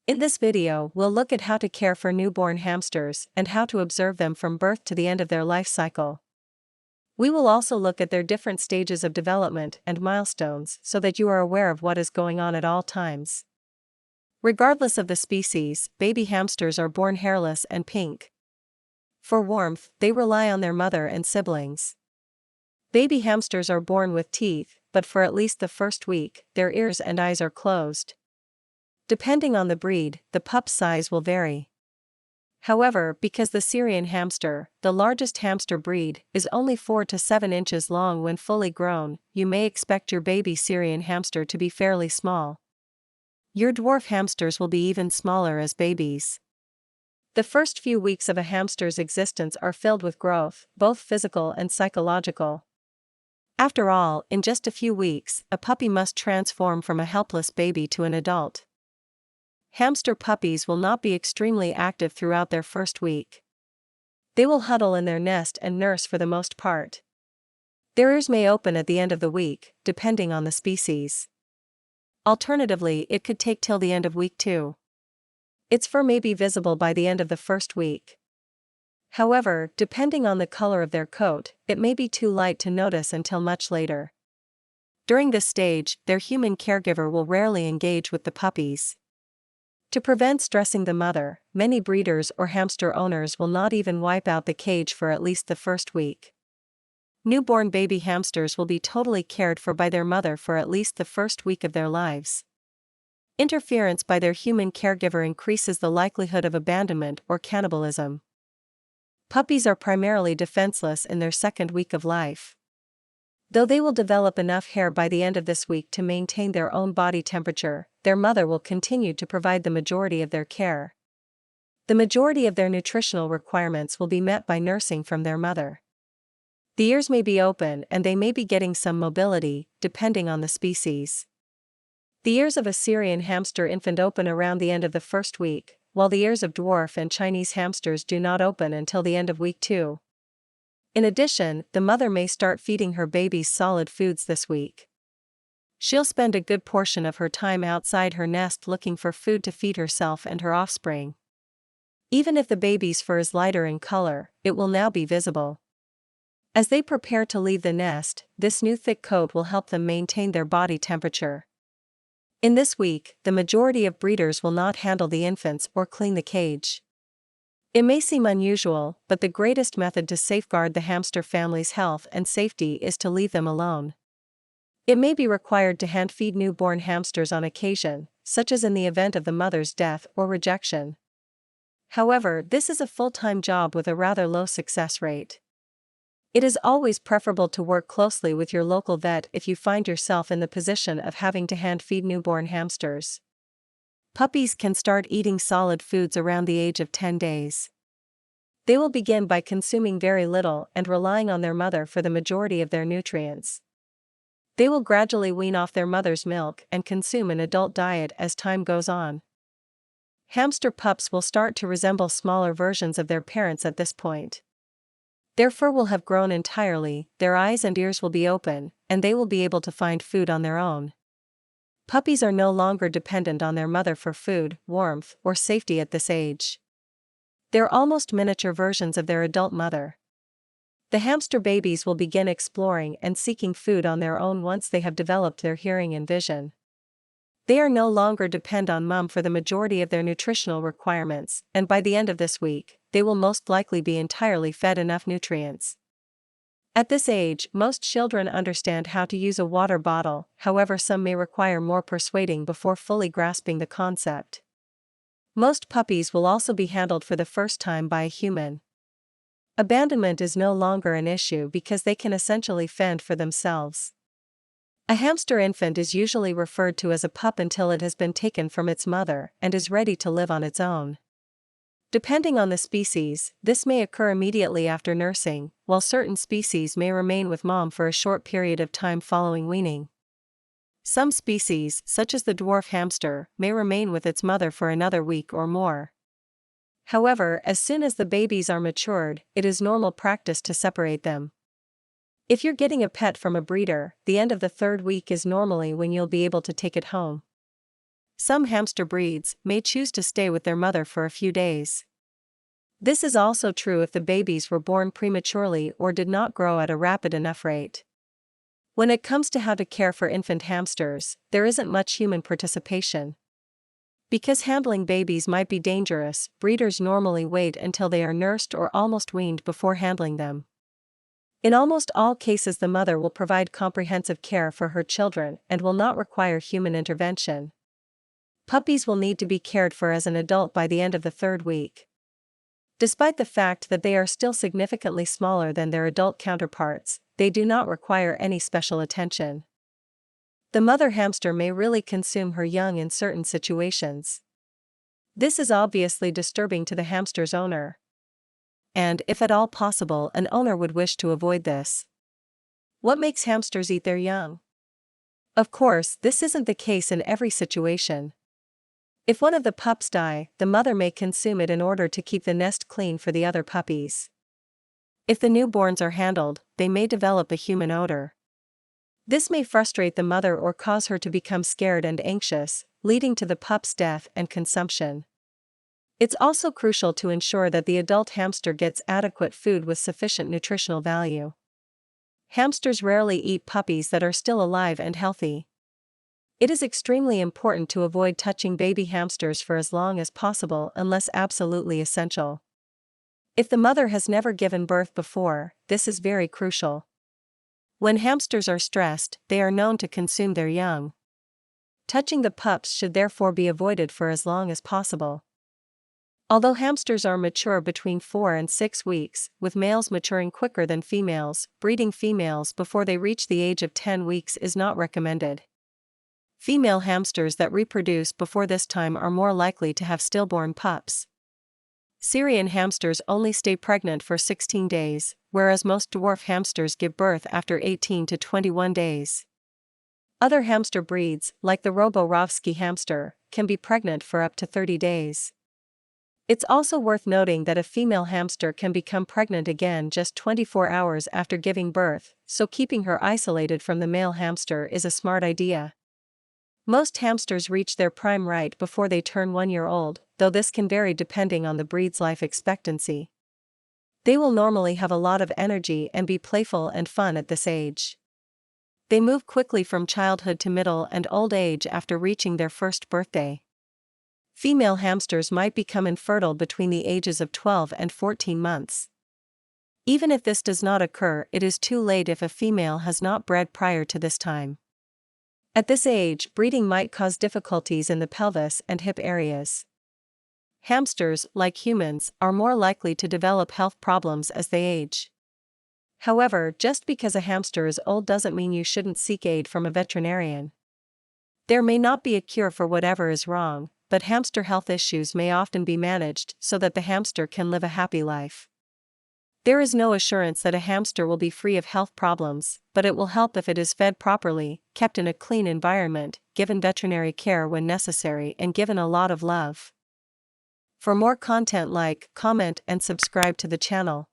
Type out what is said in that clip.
In this video, we'll look at how to care for newborn hamsters and how to observe them from birth to the end of their life cycle. We will also look at their different stages of development and milestones so that you are aware of what is going on at all times. Regardless of the species, baby hamsters are born hairless and pink. For warmth, they rely on their mother and siblings. Baby hamsters are born with teeth, but for at least the first week, their ears and eyes are closed. Depending on the breed, the pup's size will vary. However, because the Syrian hamster, the largest hamster breed, is only 4 to 7 inches long when fully grown, you may expect your baby Syrian hamster to be fairly small. Your dwarf hamsters will be even smaller as babies. The first few weeks of a hamster's existence are filled with growth, both physical and psychological. After all, in just a few weeks, a puppy must transform from a helpless baby to an adult. Hamster puppies will not be extremely active throughout their first week. They will huddle in their nest and nurse for the most part. Their ears may open at the end of the week, depending on the species. Alternatively, it could take till the end of week 2. Its fur may be visible by the end of the first week. However, depending on the color of their coat, it may be too light to notice until much later. During this stage, their human caregiver will rarely engage with the puppies. To prevent stressing the mother, many breeders or hamster owners will not even wipe out the cage for at least the first week. Newborn baby hamsters will be totally cared for by their mother for at least the first week of their lives. Interference by their human caregiver increases the likelihood of abandonment or cannibalism. Puppies are primarily defenseless in their second week of life. Though they will develop enough hair by the end of this week to maintain their own body temperature, their mother will continue to provide the majority of their care. The majority of their nutritional requirements will be met by nursing from their mother. The ears may be open and they may be getting some mobility, depending on the species. The ears of a Syrian hamster infant open around the end of the first week, while the ears of dwarf and Chinese hamsters do not open until the end of week 2. In addition, the mother may start feeding her babies solid foods this week. She'll spend a good portion of her time outside her nest looking for food to feed herself and her offspring. Even if the baby's fur is lighter in color, it will now be visible. As they prepare to leave the nest, this new thick coat will help them maintain their body temperature. In this week, the majority of breeders will not handle the infants or clean the cage. It may seem unusual, but the greatest method to safeguard the hamster family's health and safety is to leave them alone. It may be required to hand-feed newborn hamsters on occasion, such as in the event of the mother's death or rejection. However, this is a full-time job with a rather low success rate. It is always preferable to work closely with your local vet if you find yourself in the position of having to hand-feed newborn hamsters. Puppies can start eating solid foods around the age of 10 days. They will begin by consuming very little and relying on their mother for the majority of their nutrients. They will gradually wean off their mother's milk and consume an adult diet as time goes on. Hamster pups will start to resemble smaller versions of their parents at this point. Their fur will have grown entirely, their eyes and ears will be open, and they will be able to find food on their own. Puppies are no longer dependent on their mother for food, warmth, or safety at this age. They're almost miniature versions of their adult mother. The hamster babies will begin exploring and seeking food on their own once they have developed their hearing and vision. They are no longer dependent on mom for the majority of their nutritional requirements, and by the end of this week, they will most likely be entirely fed enough nutrients. At this age, most children understand how to use a water bottle, however some may require more persuading before fully grasping the concept. Most puppies will also be handled for the first time by a human. Abandonment is no longer an issue because they can essentially fend for themselves. A hamster infant is usually referred to as a pup until it has been taken from its mother and is ready to live on its own. Depending on the species, this may occur immediately after nursing, while certain species may remain with mom for a short period of time following weaning. Some species, such as the dwarf hamster, may remain with its mother for another week or more. However, as soon as the babies are matured, it is normal practice to separate them. If you're getting a pet from a breeder, the end of the third week is normally when you'll be able to take it home. Some hamster breeds may choose to stay with their mother for a few days. This is also true if the babies were born prematurely or did not grow at a rapid enough rate. When it comes to how to care for infant hamsters, there isn't much human participation. Because handling babies might be dangerous, breeders normally wait until they are nursed or almost weaned before handling them. In almost all cases, the mother will provide comprehensive care for her children and will not require human intervention. Puppies will need to be cared for as an adult by the end of the 3rd week. Despite the fact that they are still significantly smaller than their adult counterparts, they do not require any special attention. The mother hamster may really consume her young in certain situations. This is obviously disturbing to the hamster's owner. And, if at all possible, an owner would wish to avoid this. What makes hamsters eat their young? Of course, this isn't the case in every situation. If one of the pups die, the mother may consume it in order to keep the nest clean for the other puppies. If the newborns are handled, they may develop a human odor. This may frustrate the mother or cause her to become scared and anxious, leading to the pup's death and consumption. It's also crucial to ensure that the adult hamster gets adequate food with sufficient nutritional value. Hamsters rarely eat puppies that are still alive and healthy. It is extremely important to avoid touching baby hamsters for as long as possible unless absolutely essential. If the mother has never given birth before, this is very crucial. When hamsters are stressed, they are known to consume their young. Touching the pups should therefore be avoided for as long as possible. Although hamsters are mature between 4 and 6 weeks, with males maturing quicker than females, breeding females before they reach the age of 10 weeks is not recommended. Female hamsters that reproduce before this time are more likely to have stillborn pups. Syrian hamsters only stay pregnant for 16 days, whereas most dwarf hamsters give birth after 18 to 21 days. Other hamster breeds, like the Roborovsky hamster, can be pregnant for up to 30 days. It's also worth noting that a female hamster can become pregnant again just 24 hours after giving birth, so keeping her isolated from the male hamster is a smart idea. Most hamsters reach their prime right before they turn 1 year old, though this can vary depending on the breed's life expectancy. They will normally have a lot of energy and be playful and fun at this age. They move quickly from childhood to middle and old age after reaching their first birthday. Female hamsters might become infertile between the ages of 12 and 14 months. Even if this does not occur, it is too late if a female has not bred prior to this time. At this age, breeding might cause difficulties in the pelvis and hip areas. Hamsters, like humans, are more likely to develop health problems as they age. However, just because a hamster is old doesn't mean you shouldn't seek aid from a veterinarian. There may not be a cure for whatever is wrong, but hamster health issues may often be managed so that the hamster can live a happy life. There is no assurance that a hamster will be free of health problems, but it will help if it is fed properly, kept in a clean environment, given veterinary care when necessary, and given a lot of love. For more content, like, comment, and subscribe to the channel.